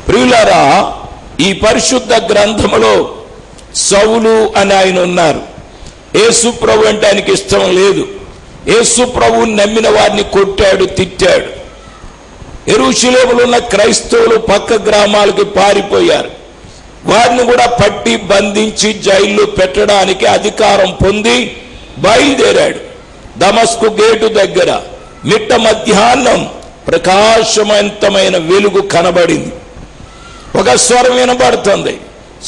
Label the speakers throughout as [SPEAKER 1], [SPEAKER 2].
[SPEAKER 1] ప్రియులారా, ఈ పరిశుద్ధ గ్రంథములో సౌలు అని ఆయన ఉన్నారు. యేసు ప్రభు అంటే ఆయనకి ఇష్టం లేదు. యేసు ప్రభువుని నమ్మిన వారిని కొట్టాడు, తిట్టాడు. యెరూషలేములో ఉన్న క్రైస్తవులు పక్క గ్రామాలకి పారిపోయారు. వారిని కూడా పట్టి బంధించి జైల్లో పెట్టడానికి అధికారం పొంది బయలుదేరాడు. దమస్కు గేటు దగ్గర మిట్ట మధ్యాహ్నం ప్రకాశవంతమైన వెలుగు కనబడింది. ఒక స్వరం వినబడుతుంది,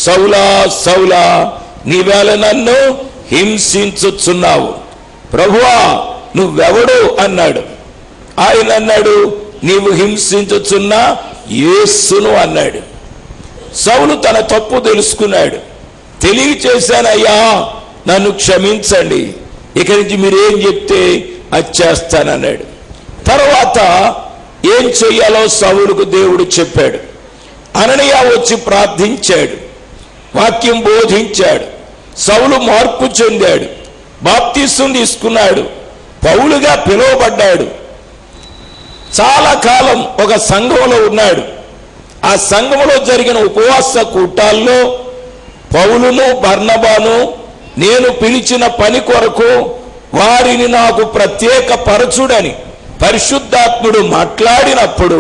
[SPEAKER 1] సౌలా సౌలా, నీవేళ నన్ను హింసించుచున్నావు. ప్రభువా నువ్వెవడు అన్నాడు. ఆయన అన్నాడు, నీవు హింసించుచున్న యేసును అన్నాడు. సౌలు తన తప్పు తెలుసుకున్నాడు. తెలియచేశానయ్యా, నన్ను క్షమించండి, ఇక నుంచి మీరేం చెప్తే అది చేస్తానన్నాడు. తర్వాత ఏం చెయ్యాలో సౌలుకు దేవుడు చెప్పాడు. అననీయ వచ్చి ప్రార్థించాడు, వాక్యం బోధించాడు. సౌలు మార్పు చెందాడు, బాప్తిసం తీసుకున్నాడు, పౌలుగా పిలువబడ్డాడు. చాలా కాలం ఒక సంఘంలో ఉన్నాడు. ఆ సంఘంలో జరిగిన ఉపవాస కూటాల్లో పౌలును బర్నబాను నేను పిలిచిన పని కొరకు వారిని నాకు ప్రత్యేక పరచుడని పరిశుద్ధాత్ముడు మాట్లాడినప్పుడు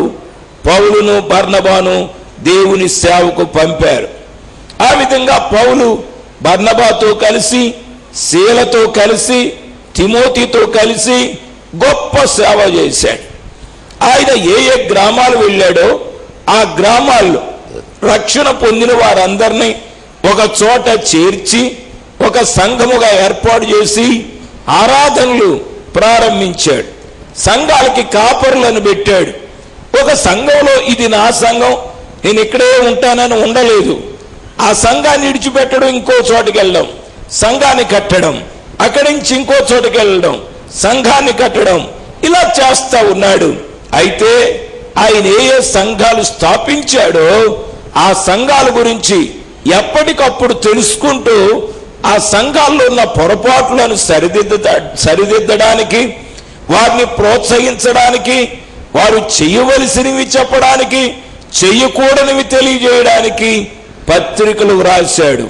[SPEAKER 1] పౌలును బర్నబాను దేవుని సేవకు పంపారు. ఆ విధంగా పౌలు బర్నబాతో కలిసి, శీలతో కలిసి, తిమోతితో కలిసి గొప్ప సేవ చేశాడు. ఆయన ఏ ఏ గ్రామాలు వెళ్ళాడో ఆ గ్రామాల్లో రక్షణ పొందిన వారందరినీ ఒక చోట చేర్చి ఒక సంఘముగా ఏర్పాటు చేసి ఆరాధనలు ప్రారంభించాడు. సంఘాలకి కాపరులను పెట్టాడు. ఒక సంఘంలో ఇది నా సంఘం, నేను ఇక్కడే ఉంటానని ఉండలేదు. ఆ సంఘాన్ని విడిచిపెట్టడం, ఇంకో చోటుకి వెళ్ళడం, సంఘాన్ని కట్టడం, అక్కడి నుంచి ఇంకో చోటుకి వెళ్ళడం, సంఘాన్ని కట్టడం, ఇలా చేస్తా ఉన్నాడు. అయితే ఆయన ఏ ఏ సంఘాలు స్థాపించాడో ఆ సంఘాల గురించి ఎప్పటికప్పుడు తెలుసుకుంటూ ఆ సంఘాల్లో ఉన్న పొరపాట్లను సరిదిద్దడానికి, వారిని ప్రోత్సహించడానికి, వారు చేయవలసినవి చెప్పడానికి, చెయ్యకూడనివి తెలియజేయడానికి పత్రికలు వ్రాశాడు.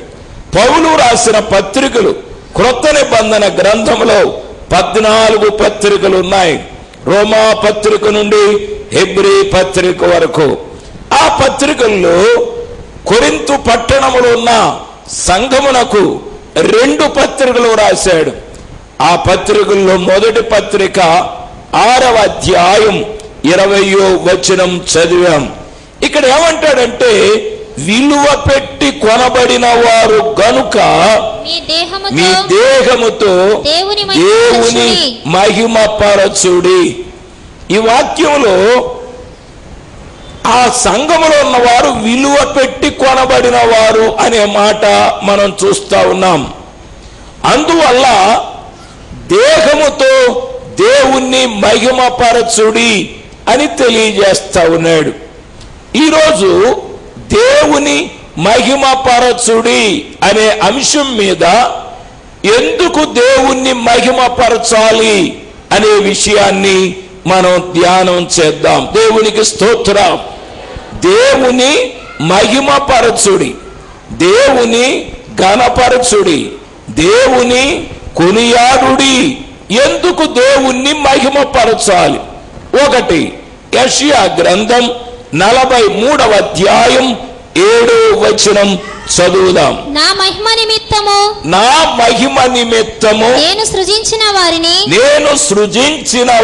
[SPEAKER 1] పౌలు రాసిన పత్రికలు క్రొత్త నిబంధన గ్రంథంలో 14 పత్రికలు ఉన్నాయి. రోమా పత్రిక నుండి హెబ్రీ పత్రిక వరకు. ఆ పత్రికల్లో కొరింథు పట్టణములో ఉన్న సంఘమునకు 2 పత్రికలు రాశాడు. ఆ పత్రికల్లో మొదటి పత్రిక 6వ అధ్యాయం 20వ వచనం చదివాం. ఇక్కడ ఏమంటాడంటే, విలువ పెట్టి కొనబడిన వారు గనుక మీ దేహముతో దేవుని మహిమపరచుడి. ఈ వాక్యంలో ఆ సంఘములో ఉన్నవారు విలువ పెట్టి కొనబడిన వారు అనే మాట మనం చూస్తా ఉన్నాం. అందువల్ల దేహముతో దేవుణ్ణి మహిమపరచుడి అని తెలియజేస్తా ఉన్నాడు. ఈరోజు దేవుని మహిమపరచుడి అనే అంశం మీద ఎందుకు దేవుణ్ణి మహిమపరచాలి అనే విషయాన్ని మనం ధ్యానం చేద్దాం. దేవునికి స్తోత్రం. దేవుని మహిమపరచుడి, దేవుని ఘనపరచుడి, దేవుని కొనియాడుడి. ఎందుకు దేవుణ్ణి మహిమపరచాలి? 1 యెషయా గ్రంథం 43వ అధ్యాయం 7వ వచనం చదువుదాం.
[SPEAKER 2] నా మహిమ నిమిత్తము నేను సృజించిన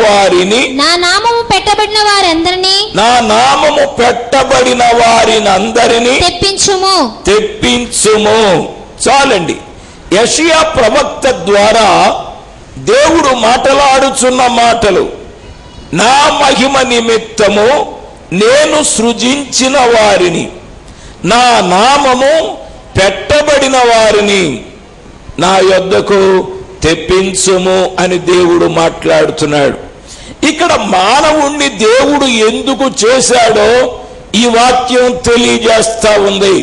[SPEAKER 2] వారిని
[SPEAKER 1] నా నామము
[SPEAKER 2] పెట్టబడిన వారందరినీ
[SPEAKER 1] నా నామము పెట్టబడిన వారినందరినీ తెప్పించుము. చాలండి. యెషయా ప్రవక్త ద్వారా దేవుడు మాట్లాడుచున్న మాటలు, నా మహిమ నిమిత్తము నేను సృజించిన వారిని, నా నామము పెట్టబడిన వారిని నా యొద్దకు తెప్పించుము అని దేవుడు మాట్లాడుతున్నాడు. ఇక్కడ మానవుణ్ణి దేవుడు ఎందుకు చేశాడో ఈ వాక్యం తెలియజేస్తా ఉంది.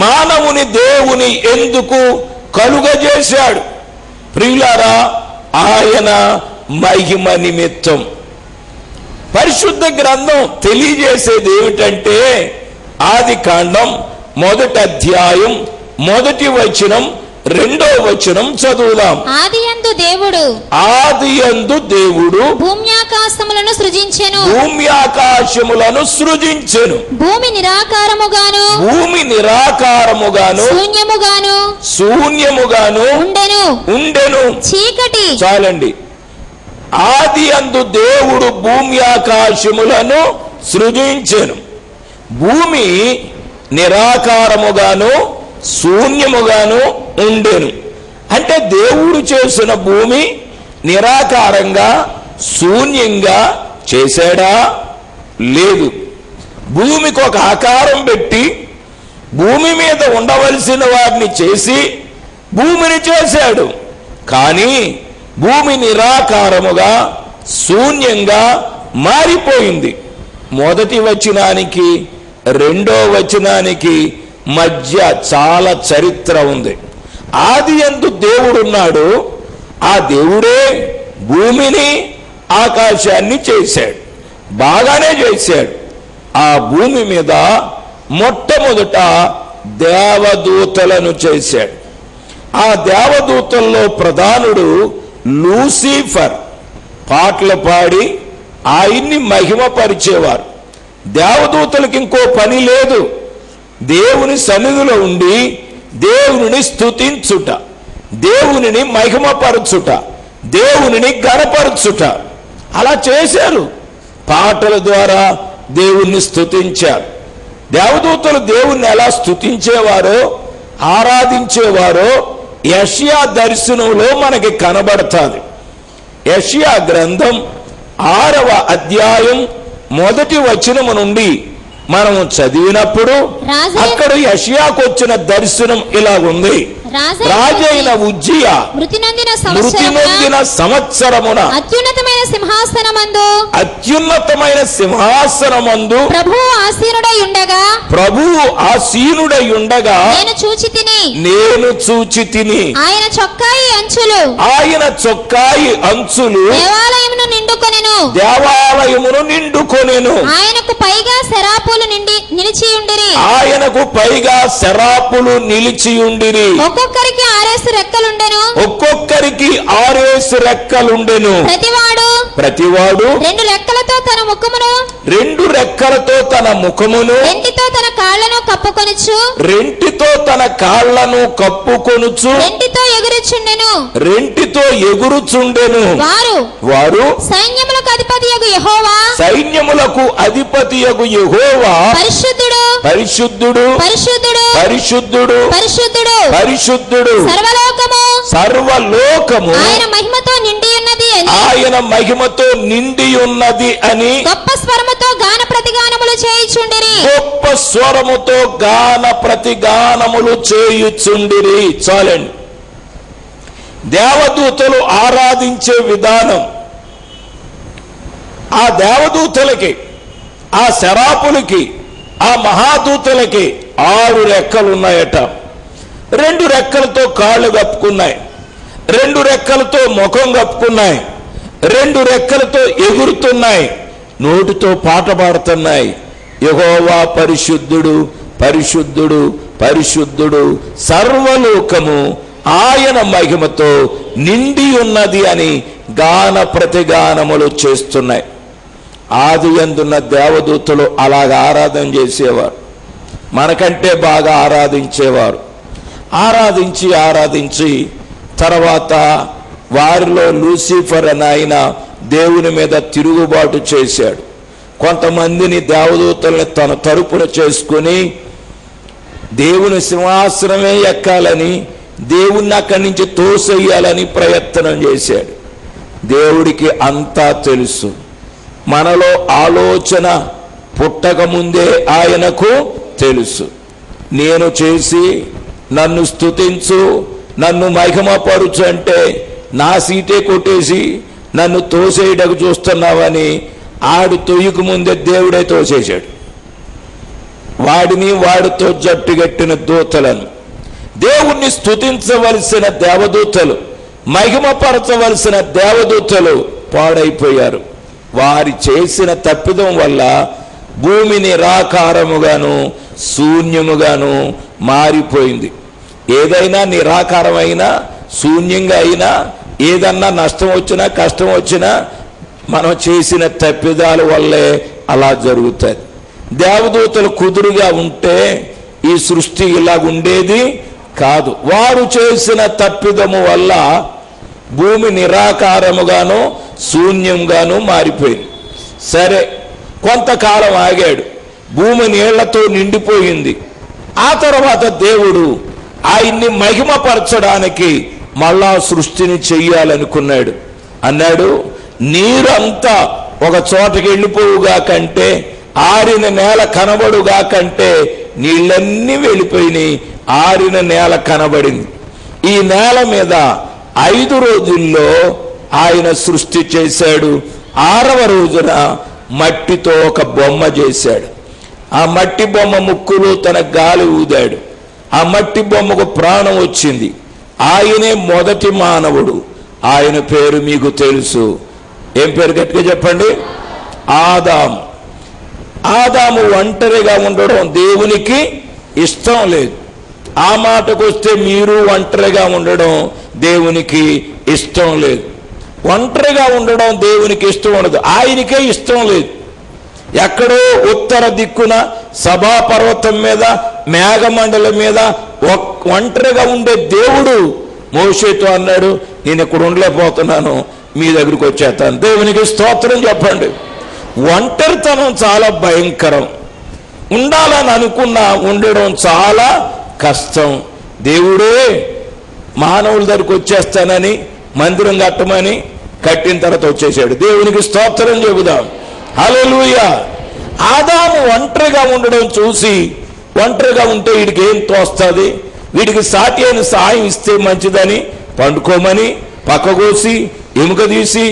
[SPEAKER 1] మానవుని దేవుని ఎందుకు కలుగజేశాడు? ప్రియులారా, ఆయన మహిమ నిమిత్తం. పరిశుద్ధ గ్రంథం తెలియజేసేది ఏమిటంటే, ఆది కాండం 1వ అధ్యాయం 1వ వచనం 2వ వచనం చదువుదాం.
[SPEAKER 2] ఆదియందు దేవుడు భూమ్యాకాశములను సృజించెను. భూమి నిరాకారముగాను శూన్యముగాను ఉండెను. చీకటి. చాలండి. ఆదియందు దేవుడు భూమ్యాకాశములను సృజించెను. భూమి నిరాకారముగాను శూన్యముగాను ఉండెను. అంటే దేవుడు చేసిన భూమి నిరాకారంగా శూన్యంగా చేశాడా? లేదు. భూమికి ఒక ఆకారం పెట్టి భూమి మీద ఉండవలసిన వారిని చేసి భూమిని చేశాడు. కానీ భూమి నిరాకారముగా శూన్యంగా మారిపోయింది. మొదటి వచనానికి 2వ వచనానికి మధ్య చాలా చరిత్ర ఉంది. ఆదియందు దేవుడున్నాడు. ఆ దేవుడే భూమిని ఆకాశాన్ని చేశాడు. బాగానే చేశాడు. ఆ భూమి మీద మొట్టమొదట దేవదూతలను చేశాడు. ఆ దేవదూతల్లో ప్రధానుడు లూసిఫర్. పాటలు పాడి ఆయన్ని మహిమపరిచేవారు. దేవదూతలకు ఇంకో పని లేదు, దేవుని సన్నిధిలో ఉండి దేవునిని స్తుతించుట, దేవునిని మహిమపరచుట, దేవునిని గణపరచుట. అలా చేశారు. పాటల ద్వారా దేవుణ్ణి స్తుతించారు. దేవదూతలు దేవుణ్ణి ఎలా స్తుతించేవారో ఆరాధించేవారో యెషయా దర్శనంలో మనకి కనబడుతుంది. యెషయా గ్రంథం 6వ అధ్యాయం 1వ వచనము నుండి మనము చదివినప్పుడు అక్కడ యెషయాకు వచ్చిన దర్శనం ఇలా ఉంది. రాజైన ఉజ్జియా మృతి నొందిన సంవత్సరమున అత్యున్నతమైన సింహాసనమందు ప్రభువు ఆసీనుడై ఉండగా నేను చూచి తిని ఆయన చొక్కాయి అంచులు దేవాలయమును నిండుకొనెను. ఆయనకు పైగా శరాపులు నిలిచి ఉండిరి. ఒక్కొక్కరికి 6 రెక్కలుండెను. ప్రతివాడు 2 రెక్కలతో తన ముఖమును రెంటితో తన కాళ్లను కప్పుకొనుచు రెంటితో ఎగురుచుండెను. వారు సైన్యములకు అధిపతియగు యెహోవా పరిశుద్ధుడు సర్వలోకము ఆయన మహిమతో నిండి ఉన్నది అని గొప్ప స్వరముతో గాన ప్రతిగానములు చేయుచుండిరి. చాలండి. దేవదూతలు ఆరాధించే విధానం, ఆ దేవదూతలకి, ఆ శరాపులకి, ఆ మహాదూతలకి 6 రెక్కలు ఉన్నాయట. 2 రెక్కలతో కాళ్ళు కప్పుకున్నాయి, 2 రెక్కలతో ముఖం కప్పుకున్నాయి, 2 రెక్కలతో ఎగురుతున్నాయి, నోటితో పాట పాడుతున్నాయి. యెహోవా పరిశుద్ధుడు పరిశుద్ధుడు పరిశుద్ధుడు, సర్వలోకము ఆయన మహిమతో నిండి ఉన్నది అని గాన ప్రతిగానములు చేస్తున్నాయి. ఆది యందున్న దేవదూతలు అలాగా ఆరాధన చేసేవారు. మనకంటే బాగా ఆరాధించేవారు. ఆరాధించి తర్వాత వారిలో లూసిఫర్ అని ఆయన దేవుని మీద తిరుగుబాటు చేశాడు.
[SPEAKER 1] కొంతమందిని దేవదూతల్ని తన తరపున చేసుకుని దేవుని సింహాసనమే ఎక్కాలని, దేవుణ్ణి అక్కడి నుంచి తోసేయాలని ప్రయత్నం చేశాడు. దేవుడికి అంతా తెలుసు. మనలో ఆలోచన పుట్టక ముందే ఆయనకు తెలుసు. నేను చేసి నన్ను స్తుతించు, నన్ను మహిమపరుచు అంటే నా సీటే కొట్టేసి నన్ను తోసేయడకు చూస్తున్నావని ఆడు తొయ్యకు ముందే దేవుడే తోసేశాడు. వాడిని వాడితో జట్టుగట్టిన దూతలను, దేవుణ్ణి స్తుతించవలసిన దేవదూతలు, మహిమపరచవలసిన దేవదూతలు పాడైపోయారు. వారి చేసిన తప్పిదం వల్ల భూమి నిరాకారముగాను శూన్యముగాను మారిపోయింది. ఏదైనా నిరాకారమైనా శూన్యంగా అయినా, ఏదన్నా నష్టం వచ్చినా కష్టం వచ్చినా మనం చేసిన తప్పిదాల వల్లే అలా జరుగుతుంది. దేవదూతలు కుదురుగా ఉంటే ఈ సృష్టి ఇలా ఉండేది కాదు. వారు చేసిన తప్పిదము వల్ల భూమి నిరాకారముగాను శూన్యంగాను మారిపోయింది. సరే, కొంతకాలం ఆగాడు. భూమి నీళ్లతో నిండిపోయింది. ఆ తర్వాత దేవుడు ఆయన్ని మహిమపరచడానికి మళ్ళా సృష్టిని చెయ్యాలనుకున్నాడు. అన్నాడు, నీరంతా ఒక చోటకి వెళ్ళిపోవుగా కంటే, ఆరిన నేల కనబడుగా కంటే నీళ్ళన్నీ వెళ్ళిపోయినాయి. ఆరిన నేల కనబడింది. ఈ నేల మీద 5 రోజుల్లో ఆయన సృష్టి చేశాడు. 6వ రోజున మట్టితో ఒక బొమ్మ చేశాడు. ఆ మట్టి బొమ్మ ముక్కులో తన గాలి ఊదాడు. ఆ మట్టి బొమ్మకు ప్రాణం వచ్చింది. ఆయనే మొదటి మానవుడు. ఆయన పేరు మీకు తెలుసు. ఏం పేరు గట్టిగా చెప్పండి? ఆదాము. ఆదాము ఒంటరిగా ఉండడం దేవునికి ఇష్టం లేదు. ఆ మాటకు వస్తే మీరు ఒంటరిగా ఉండడం దేవునికి ఇష్టం లేదు. ఒంటరిగా ఉండడం దేవునికి ఇష్టం ఉండదు. ఆయనకే ఇష్టం లేదు. ఎక్కడో ఉత్తర దిక్కున సభాపర్వతం మీద మేఘమండలం మీద ఒంటరిగా ఉండే దేవుడు మోషేతో అన్నాడు, నేను ఇక్కడ ఉండలేకపోతున్నాను, మీ దగ్గరికి వచ్చేస్తాను. దేవునికి స్తోత్రం చెప్పండి. ఒంటరితనం చాలా భయంకరం. ఉండాలని అనుకున్నా ఉండడం చాలా కష్టం. దేవుడే మానవుల దగ్గరికి వచ్చేస్తానని మందిరం కట్టమని కట్టిన తర్వాత వచ్చేసాడు. దేవునికి స్తోత్రం చెబుదాం. హల్లెలూయా. ఆదాము ఒంటరిగా ఉండడం చూసి, ఒంటరిగా ఉంటే వీడికి ఏం తోస్తుంది, వీడికి సాటి అయిన సాయం ఇస్తే మంచిదని పండుకోమని పక్కకోసి ఎముక తీసి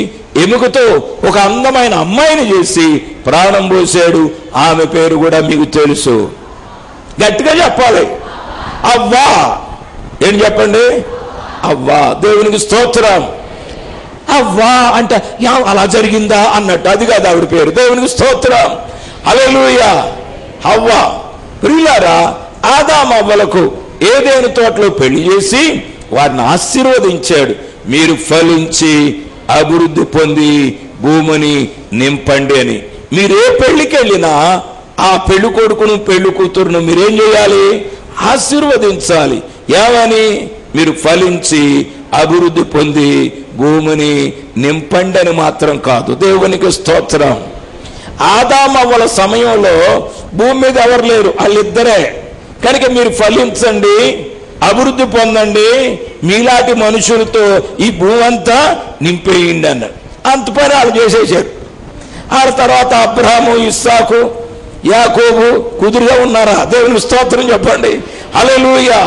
[SPEAKER 1] ఎముకతో ఒక అందమైన అమ్మాయిని చేసి ప్రాణం పోసాడు. ఆమె పేరు కూడా మీకు తెలుసు. గట్టిగా చెప్పాలి, అవ్వా. ఏం చెప్పండి? అవ్వా. దేవునికి స్తోత్రం. అవ్వా అంటే అలా జరిగిందా అన్నట్టు, అది కాదు ఆవిడ పేరు. దేవునికి స్తోత్రం. హల్లెలూయా. అవ్వా. ప్రియులారా, ఆదాము అవ్వలకు ఏదైనా తోటలో పెళ్లి చేసి వారిని ఆశీర్వదించాడు. మీరు ఫలించి అభివృద్ధి పొంది భూమిని నింపండి అని. మీరు ఏ పెళ్లికి వెళ్ళినా ఆ పెళ్లి కొడుకును పెళ్లి కూతురును మీరేం చేయాలి? ఆశీర్వదించాలి. ఏమని? మీరు ఫలించి అభివృద్ధి పొంది భూమిని నింపండి అని మాత్రం కాదు. దేవునికి స్తోత్రం. ఆదాము అవ్వల సమయంలో భూమి మీద ఎవరు లేరు, వాళ్ళిద్దరే. కనుక మీరు ఫలించండి, అభివృద్ధి పొందండి, మీలాంటి మనుషులతో ఈ భూమి అంతా నింపేయండి అన్నాడు. అంత పని వాళ్ళు చేసేసారు. ఆ తర్వాత అబ్రహాము, ఇస్సాకు, యాకోబు కుదురుగా ఉన్నారా? దేవునికి స్తోత్రం చెప్పండి. హల్లెలూయా.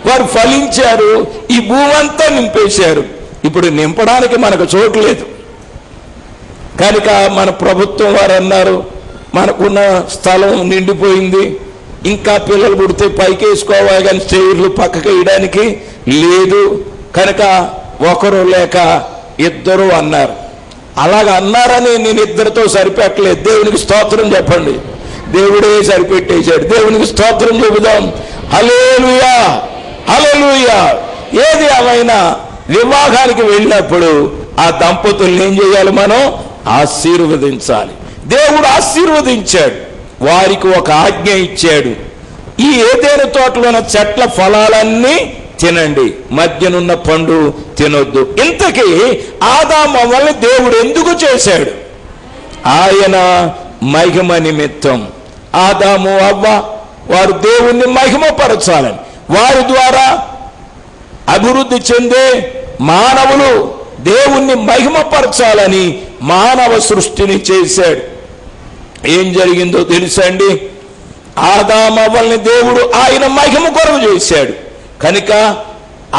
[SPEAKER 1] వారు ఫలించారు, ఈ భూమి అంతా నింపేశారు. ఇప్పుడు నింపడానికి మనకు చోటు లేదు. కనుక మన ప్రభుత్వం వారు అన్నారు, మనకున్న స్థలం నిండిపోయింది, ఇంకా పిల్లలు పుడితే పైకి వేసుకోవాలి కానీ స్టేర్లు పక్కకి వేయడానికి లేదు. కనుక ఒకరు లేక ఇద్దరు అన్నారు. అలాగ అన్నారని నేను ఇద్దరితో సరిపెట్టలేదు. దేవునికి స్తోత్రం చెప్పండి. దేవుడే సరిపెట్టేశాడు. దేవునికి స్తోత్రం చెబుదాం. హల్లెలూయా. హల్లెలూయా. ఏది ఏమైనా వివాహానికి వెళ్ళినప్పుడు ఆ దంపతుల్ని ఏం చేయాలి? మనం ఆశీర్వదించాలి. దేవుడు ఆశీర్వదించాడు. వారికి ఒక ఆజ్ఞ ఇచ్చాడు, ఈ ఏదైనా తోటలో ఉన్న చెట్ల ఫలాలన్నీ తినండి, మధ్యనున్న పండు తినొద్దు. ఇంతకీ ఆదాము అవ్వల్ని దేవుడు ఎందుకు చేశాడు? ఆయన మహిమ నిమిత్తం. ఆదాము అవ్వ వారు దేవుణ్ణి మహిమపరచాలని, వారి ద్వారా అభివృద్ధి చెందే మానవులు దేవుణ్ణి మహిమపరచాలని మానవ సృష్టిని చేశాడు. ఏం జరిగిందో తెలుసండి? ఆదామవ్వల్ని దేవుడు ఆయన మహిమ కొరకు చేశాడు కనుక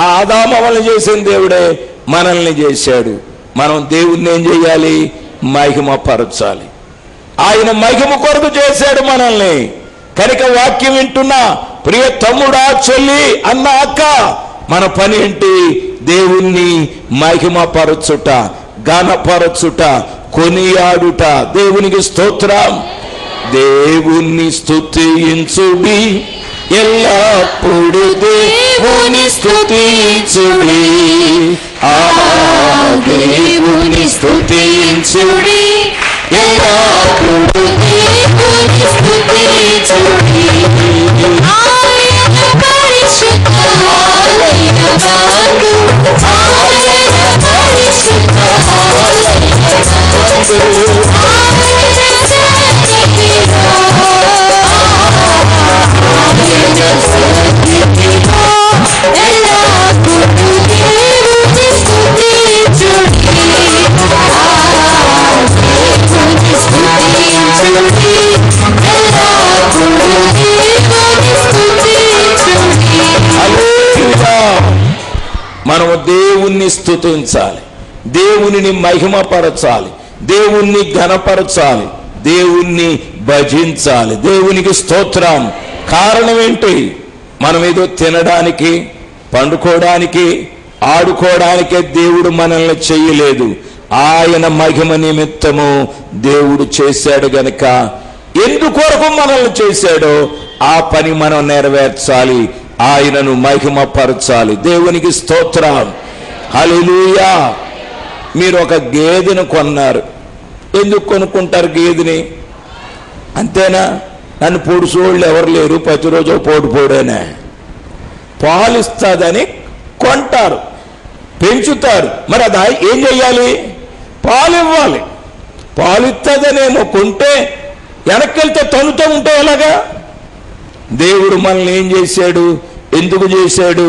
[SPEAKER 1] ఆదామవ్వల్ని చేసిన దేవుడే మనల్ని చేశాడు. మనం దేవుణ్ణి ఏం చేయాలి? మహిమపరచాలి. ఆయన మహిమ కొరకు చేశాడు మనల్ని కనుక వాక్యం వింటున్నా ప్రియ తమ్ముడా, చెల్లి, అన్న, అక్క, మన పని ఏంటి? దేవుణ్ణి మహిమపరచుట, ఘనపరచుట, కొనియాడుట. దేవునికి స్తోత్రం. దేవుణ్ణి స్తుతించుడి, ఎల్లప్పుడు దేవుని స్తుతించుడి, దేవుని స్తుతించుడి, ఎల్లప్పుడు దేవుని స్తుతించుడి. ఆయన పరిశుద్ధ ఆలయమందు, ఆయన పరిశుద్ధ ఆలయమందు, మనము దేవుణ్ణి స్తుతించాలి, దేవునిని మహిమపరచాలి, దేవుణ్ణి ఘనపరచాలి, దేవుణ్ణి భజించాలి. దేవునికి స్తోత్రం. కారణం ఏంటి? మనం ఏదో తినడానికి, పండుకోవడానికి, ఆడుకోవడానికే దేవుడు మనల్ని చేయలేదు. ఆయన మహిమ నిమిత్తము దేవుడు చేశాడు గనుక ఎందుకొరకు మనల్ని చేశాడో ఆ పని మనం నెరవేర్చాలి, ఆయనను మహిమపరచాలి. దేవునికి స్తోత్రం. హల్లెలూయా. మీరు ఒక గేదెను కొన్నారు. ఎందుకు కొనుక్కుంటారు గేదెని? అంతేనా? నన్ను పొడుసోళ్ళు ఎవరు లేరు, ప్రతిరోజు పోడేనే, పాలిస్తుందని కొంటారు, పెంచుతారు. మరి అది ఏం చెయ్యాలి? పాలు ఇవ్వాలి. పాలు ఇస్తుందనేమో కొంటే వెనక్కి వెళ్తే తనుతూ ఉంటే ఎలాగా? దేవుడు మనల్ని ఏం చేశాడు? ఎందుకు చేశాడు?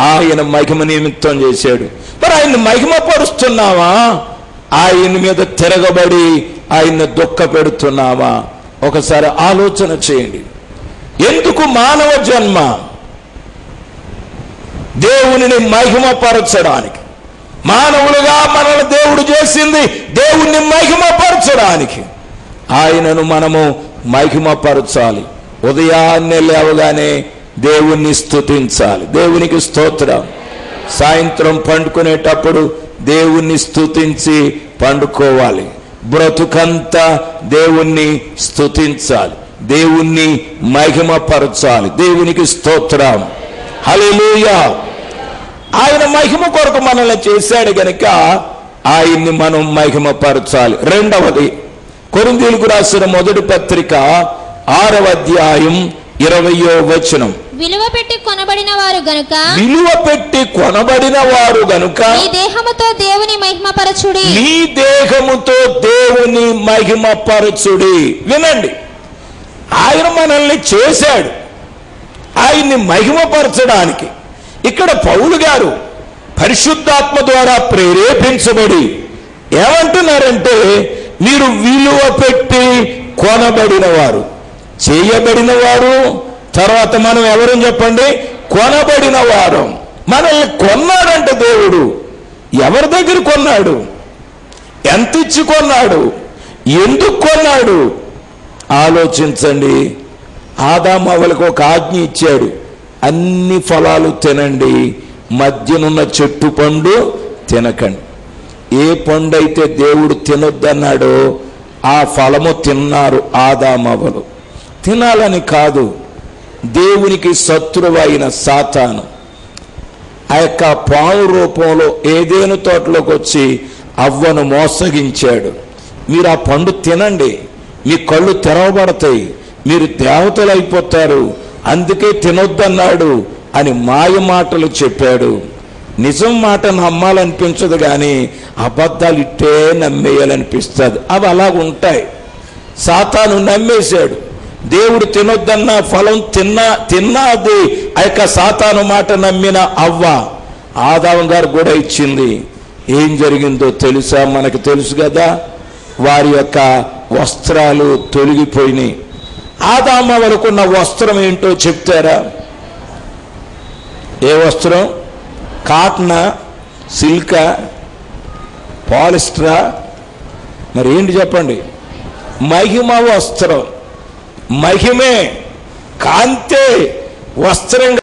[SPEAKER 1] ఆయన మహిమ నిమిత్తం చేశాడు. మరి ఆయన్ని మహిమపరుస్తున్నావా? ఆయన మీద తిరగబడి ఆయన్ని దుఃఖ పెడుతున్నావా? ఒకసారి ఆలోచన చేయండి. ఎందుకు మానవ జన్మ? దేవునిని మహిమపరచడానికి. మానవులుగా మనల్ని దేవుడు చేసింది దేవుణ్ణి మహిమపరచడానికి. ఆయనను మనము మహిమపరచాలి. ఉదయాన్నే లేవగానే దేవుణ్ణి స్తుతించాలి. దేవునికి స్తోత్రం. సాయంత్రం పండుకునేటప్పుడు దేవుణ్ణి స్తుతించి పండుకోవాలి. బ్రతుకంతా దేవుణ్ణి స్తుతించాలి, దేవుణ్ణి మహిమపరచాలి. దేవునికి స్తోత్రం. హల్లెలూయా. ఆయన మహిమ కొరకు మనల్ని చేశాడు గనుక ఆయన్ని మనం మహిమపరచాలి. రెండవది, కొరింథీయులకు రాసిన మొదటి పత్రిక 6వ అధ్యాయం 20వ వచనం.
[SPEAKER 2] విలువ పెట్టి కొనబడిన వారు గనుక,
[SPEAKER 1] విలువ పెట్టి కొనబడిన వారు గనుక
[SPEAKER 2] ఈ దేహముతో దేవుని మహిమపరచుడి,
[SPEAKER 1] నీ దేహముతో దేవుని మహిమపరచుడి. వినండి, ఆయన మనల్ని చేశాడు ఆయన్ని మహిమపరచడానికి. ఇక్కడ పౌలు గారు పరిశుద్ధాత్మ ద్వారా ప్రేరేపించబడి ఏమంటున్నారంటే, మీరు విలువ పెట్టి కొనబడిన వారు, చేయబడిన వారు. తర్వాత మనం ఎవరని చెప్పండి? కొనబడిన వారు. మనల్ని కొన్నాడంటే దేవుడు. ఎవరి దగ్గర కొన్నాడు? ఎంత ఇచ్చి కొన్నాడు? ఎందుకు కొన్నాడు? ఆలోచించండి. ఆదాము అవ్వలకు ఒక ఆజ్ఞ ఇచ్చాడు, అన్ని ఫలాలు తినండి, మధ్యనున్న చెట్టు పండు తినకండి. ఏ పండు అయితే దేవుడు తినొద్దన్నాడో ఆ ఫలము తిన్నారు ఆదాము అవ్వలు. తినాలని కాదు, దేవునికి శత్రువైన సాతాను ఆ యొక్క పాము రూపంలో ఏదేను తోటలోకి వచ్చి అవ్వను మోసగించాడు. మీరు ఆ పండు తినండి, మీ కళ్ళు తెరవబడతాయి, మీరు దేవతలు అయిపోతారు, అందుకే తినొద్దన్నాడు అని మాయ మాటలు చెప్పాడు. నిజం మాట నమ్మాలనిపించదు, కానీ అబద్ధాలు ఇట్టే నమ్మేయాలనిపిస్తుంది. అవి అలాగ ఉంటాయి. సాతాను నమ్మేశాడు. దేవుడు తినొద్దన్న ఫలం తిన్నది ఆ యొక్క సాతాను మాట నమ్మిన అవ్వ ఆదాము గారు కూడా ఇచ్చింది. ఏం జరిగిందో తెలుసా? మనకు తెలుసు కదా. వారి యొక్క వస్త్రాలు తొలగిపోయినాయి. ఆదాము వరకున్న వస్త్రం ఏంటో చెప్తారా? ఏ వస్త్రం? కాటనా, సిల్కా, పాలిస్టరా? మరి ఏంటి చెప్పండి? మహిమ వస్త్రం. మహిమే, కాంతే వస్త్రంగా